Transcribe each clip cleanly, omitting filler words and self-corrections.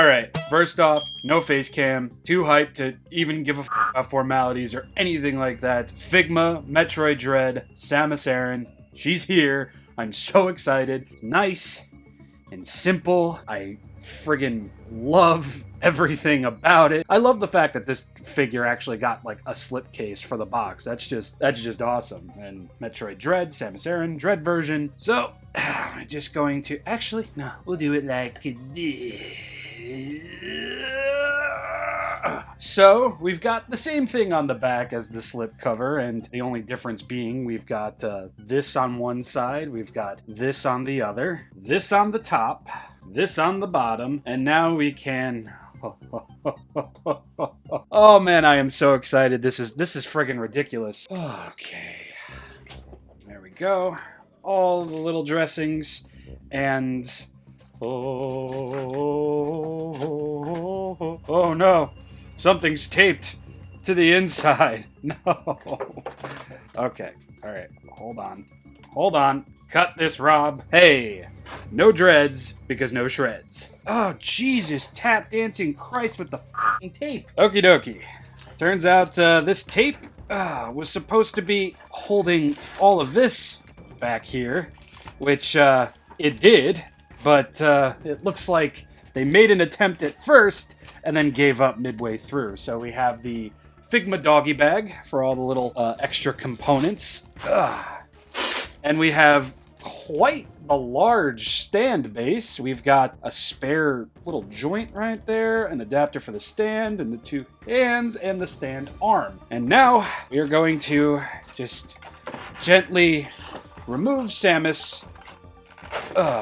Alright, first off, no face cam. Too hyped to even give a about formalities or anything like that. FIGMA, Metroid Dread, Samus Aran. She's here. I'm so excited. It's nice and simple. I friggin' love everything about it. I love the fact that this figure actually got like a slipcase for the box. That's just awesome. And Metroid Dread, Samus Aran, Dread version. So, I'm just going to actually, no, we'll do it like this. So, we've got the same thing on the back as the slip cover, and the only difference being we've got this on one side, we've got this on the other, this on the top, this on the bottom, and now we can... Oh man, I am so excited. This is friggin' ridiculous. Okay. There we go. All the little dressings, and... Oh no. Something's taped to the inside. No. Okay. Alright. Hold on. Hold on. Cut this, Rob. Hey. No dreads, because no shreds. Oh, Jesus. Tap dancing Christ with the f***ing tape. Okie dokie. Turns out this tape was supposed to be holding all of this back here, which it did, but it looks like they made an attempt at first and then gave up midway through. So we have the FIGMA doggy bag for all the little extra components. And we have quite the large stand base. We've got a spare little joint right there, an adapter for the stand, and the two hands, and the stand arm. And now we are going to just gently remove Samus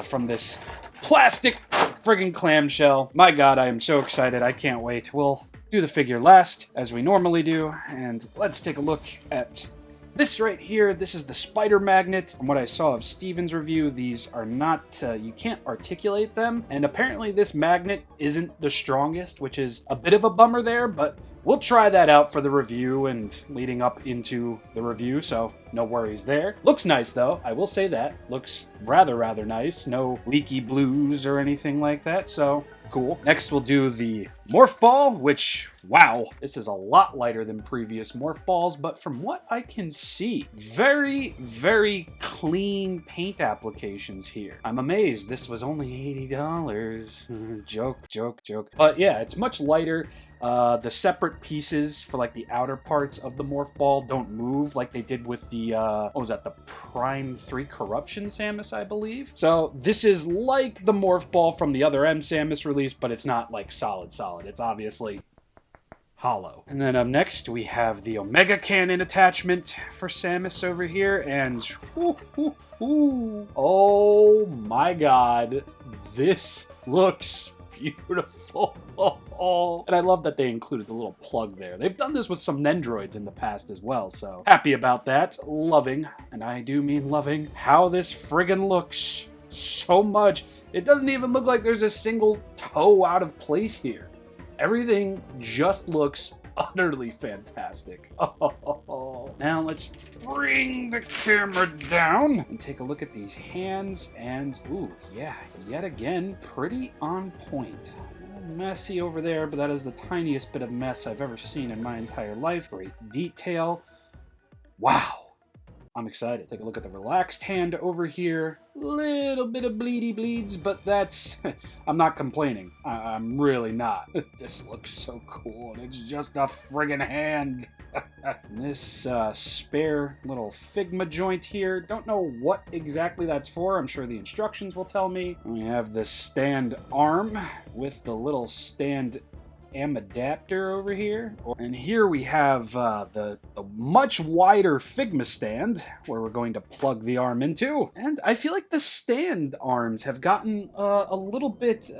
from this plastic friggin' clamshell. My god, I am so excited. I can't wait. We'll do the figure last, as we normally do, and let's take a look at this right here. This is the spider magnet. From what I saw of Steven's review, these are not, you can't articulate them, and apparently this magnet isn't the strongest, which is a bit of a bummer there, but we'll try that out for the review and leading up into the review, so no worries there. Looks nice though, I will say that. Looks rather nice. No leaky blues or anything like that, so cool. Next we'll do the morph ball, which, wow, this is a lot lighter than previous morph balls, but from what I can see, very clean paint applications here. I'm amazed this was only $80. Joke. But yeah, it's much lighter. The separate pieces for like the outer parts of the morph ball don't move like they did with the, what was that, the Prime 3 Corruption Samus, I believe. So this is like the morph ball from the other M Samus release, but it's not like solid. It's obviously hollow. And then up next we have the Omega Cannon attachment for Samus over here, and oh my god, this looks beautiful. And I love that they included the little plug there. They've done this with some Nendroids in the past as well, so happy about that. Loving, and I do mean loving, how this friggin' looks so much. It doesn't even look like there's a single toe out of place here. Everything just looks utterly fantastic. Now let's bring the camera down and take a look at these hands, and ooh, yeah, yet again, pretty on point. Messy over there, but that is the tiniest bit of mess I've ever seen in my entire life. Great detail. Wow. I'm excited. Take a look at the relaxed hand over here. Little bit of bleeds, but that's... I'm not complaining. I'm really not. This looks so cool, and it's just a friggin' hand. This spare little FIGMA joint here. Don't know what exactly that's for. I'm sure the instructions will tell me. We have the stand arm with the little stand adapter over here. And here we have the much wider FIGMA stand where we're going to plug the arm into. And I feel like the stand arms have gotten a little bit,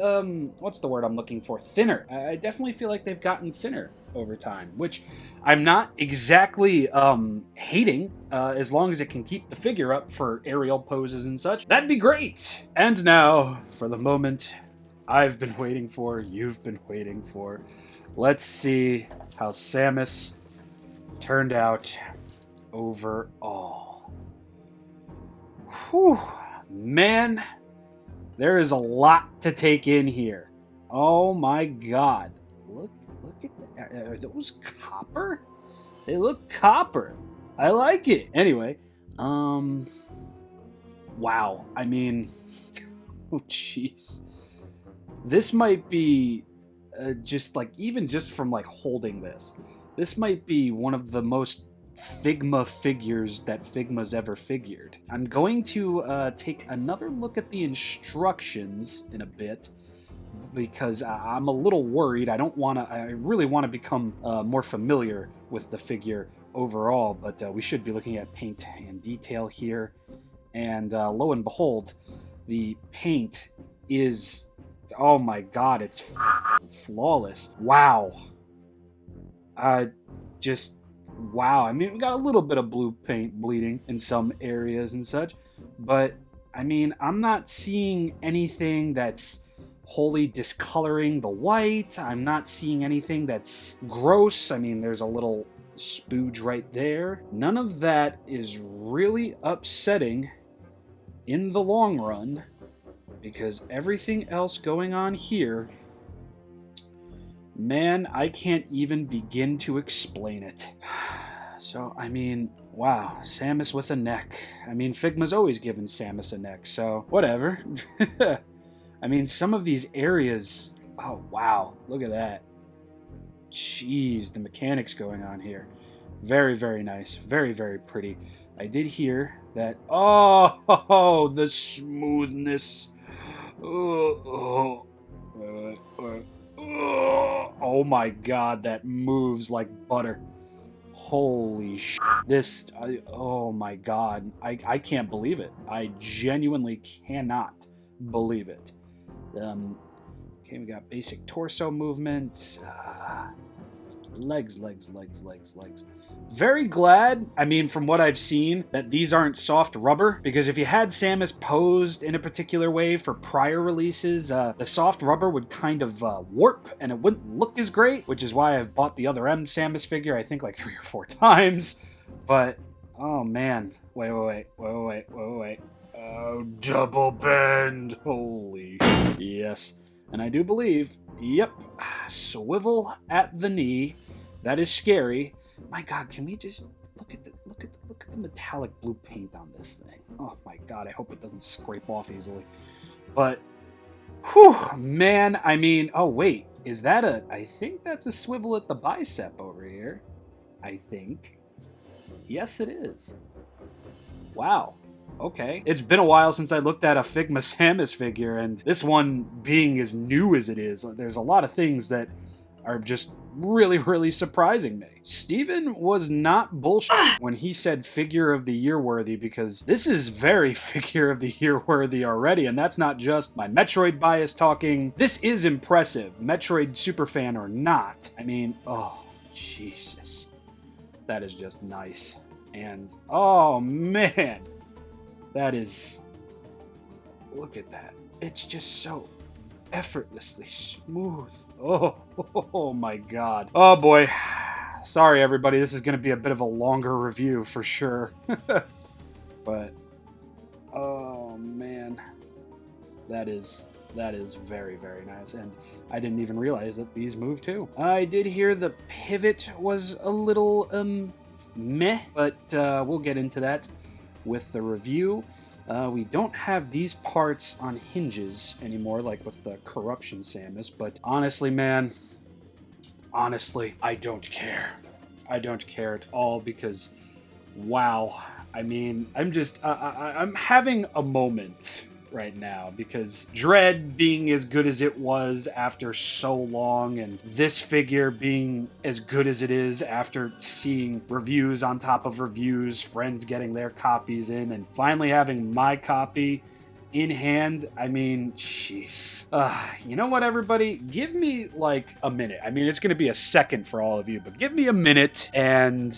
what's the word I'm looking for? Thinner. I definitely feel like they've gotten thinner over time, which I'm not exactly hating, as long as it can keep the figure up for aerial poses and such. That'd be great. And now for the moment I've been waiting for, you've been waiting for. Let's see how Samus turned out overall. Whew, man, there is a lot to take in here. Oh my god. Look at that. Are those copper? They look copper. I like it. Anyway, wow. I mean, oh jeez. This might be just like, even just from like holding this might be one of the most FIGMA figures that Figma's ever figured. I'm going to take another look at the instructions in a bit, because I'm a little worried. I really want to become more familiar with the figure overall, but we should be looking at paint and detail here. And lo and behold, the paint is, oh my god, it's flawless. Wow. Just, wow. I mean, we got a little bit of blue paint bleeding in some areas and such, but I mean, I'm not seeing anything that's wholly discoloring the white. I'm not seeing anything that's gross. I mean, there's a little spooge right there. None of that is really upsetting in the long run, because everything else going on here, man, I can't even begin to explain it. So, I mean, wow, Samus with a neck. I mean, Figma's always given Samus a neck, so whatever. I mean, some of these areas, oh wow, look at that. Jeez, the mechanics going on here. Very, very nice. Very, very pretty. I did hear that, oh, the smoothness. Oh my god, that moves like butter. Holy sh! This, oh my god, I can't believe it. I genuinely cannot believe it. Okay, we got basic torso movement. Legs. Very glad, I mean, from what I've seen, that these aren't soft rubber, because if you had Samus posed in a particular way for prior releases, the soft rubber would kind of warp, and it wouldn't look as great, which is why I've bought the other M Samus figure, I think like 3 or 4 times. But, oh man, wait. Oh, double bend, holy, yes. And I do believe, yep, swivel at the knee. That is scary. My god, can we just look at the metallic blue paint on this thing? Oh my god, I hope it doesn't scrape off easily. But, whew, man, I mean, oh wait, is that I think that's a swivel at the bicep over here. I think. Yes, it is. Wow. Okay. It's been a while since I looked at a Figma Samus figure, and this one being as new as it is, there's a lot of things that are just really, really surprising me. Steven was not bullshit when he said figure of the year worthy, because this is very figure of the year worthy already, and that's not just my Metroid bias talking. This is impressive, Metroid superfan or not. I mean, oh, Jesus. That is just nice. And, oh, man. That is, look at that. It's just so effortlessly smooth. Oh my god. Oh boy. Sorry everybody, this is going to be a bit of a longer review for sure. But, oh man. That is very, very nice. And I didn't even realize that these move too. I did hear the pivot was a little, meh, but we'll get into that with the review. We don't have these parts on hinges anymore, like with the Corruption Samus, but honestly, man, honestly, I don't care. I don't care at all, because, wow, I mean, I'm having a moment right now, because Dread being as good as it was after so long, and this figure being as good as it is after seeing reviews on top of reviews, friends getting their copies in, and finally having my copy in hand, I mean, jeez. You know what, everybody? Give me, like, a minute. I mean, it's going to be a second for all of you, but give me a minute, and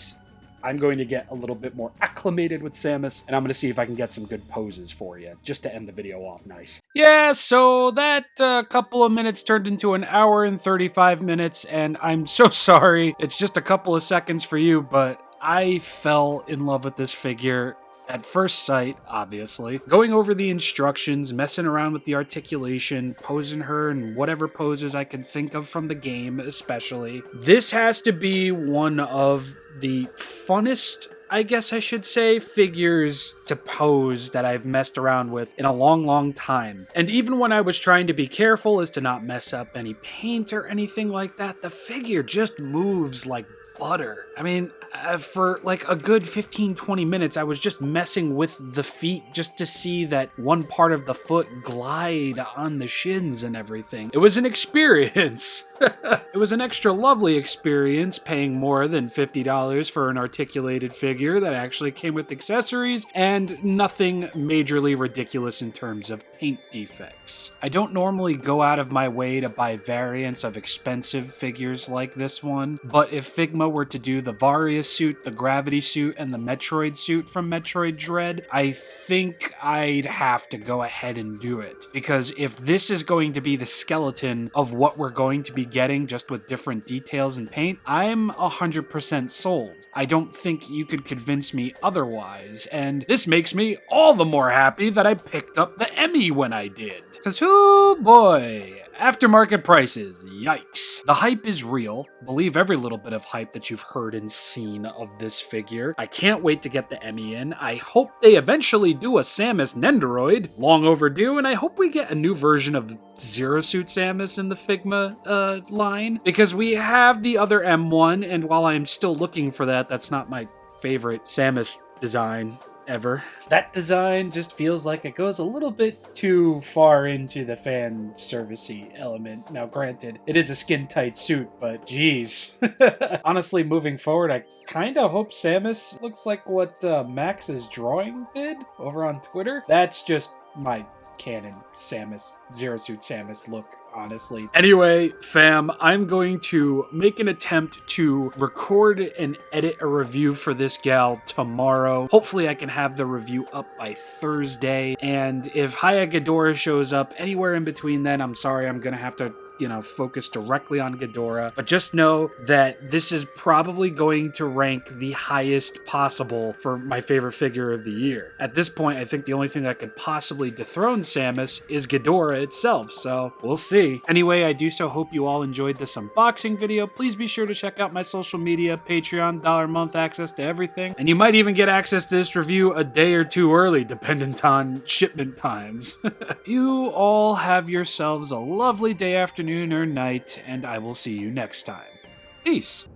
I'm going to get a little bit more acclimated with Samus, and I'm going to see if I can get some good poses for you, just to end the video off nice. Yeah, so that couple of minutes turned into an hour and 35 minutes, and I'm so sorry. It's just a couple of seconds for you, but I fell in love with this figure at first sight, obviously. Going over the instructions, messing around with the articulation, posing her in whatever poses I can think of from the game, especially. This has to be one of the funnest, I guess I should say, figures to pose that I've messed around with in a long, long time. And even when I was trying to be careful as to not mess up any paint or anything like that, the figure just moves like butter. I mean, for like a good 15-20 minutes, I was just messing with the feet just to see that one part of the foot glide on the shins and everything. It was an experience. It was an extra lovely experience paying more than $50 for an articulated figure that actually came with accessories and nothing majorly ridiculous in terms of paint defects. I don't normally go out of my way to buy variants of expensive figures like this one, but if Figma were to do the Varia suit, the Gravity suit, and the Metroid suit from Metroid Dread, I think I'd have to go ahead and do it. Because if this is going to be the skeleton of what we're going to be getting just with different details and paint, I'm 100% sold. I don't think you could convince me otherwise, and this makes me all the more happy that I picked up the Emmy when I did. Because, oh boy, aftermarket prices, yikes. The hype is real. Believe every little bit of hype that you've heard and seen of this figure. I can't wait to get the Emmy in. I hope they eventually do a Samus Nendoroid. Long overdue, and I hope we get a new version of Zero Suit Samus in the Figma line. Because we have the other M1, and while I'm still looking for that, that's not my favorite Samus design ever. That design just feels like it goes a little bit too far into the fan servicey element. Now granted, it is a skin tight suit, but geez. Honestly, moving forward, I kinda hope Samus looks like what Max's drawing did over on Twitter. That's just my canon Samus, Zero Suit Samus look, honestly. Anyway, fam, I'm going to make an attempt to record and edit a review for this gal tomorrow. Hopefully I can have the review up by Thursday, and if Haya Ghidorah shows up anywhere in between then, I'm sorry, I'm gonna have to focus directly on Ghidorah, but just know that this is probably going to rank the highest possible for my favorite figure of the year. At this point, I think the only thing that could possibly dethrone Samus is Ghidorah itself, so we'll see. Anyway, I do so hope you all enjoyed this unboxing video. Please be sure to check out my social media, Patreon, $1 a month, access to everything, and you might even get access to this review a day or two early, dependent on shipment times. You all have yourselves a lovely day, afternoon, or night, and I will see you next time. Peace.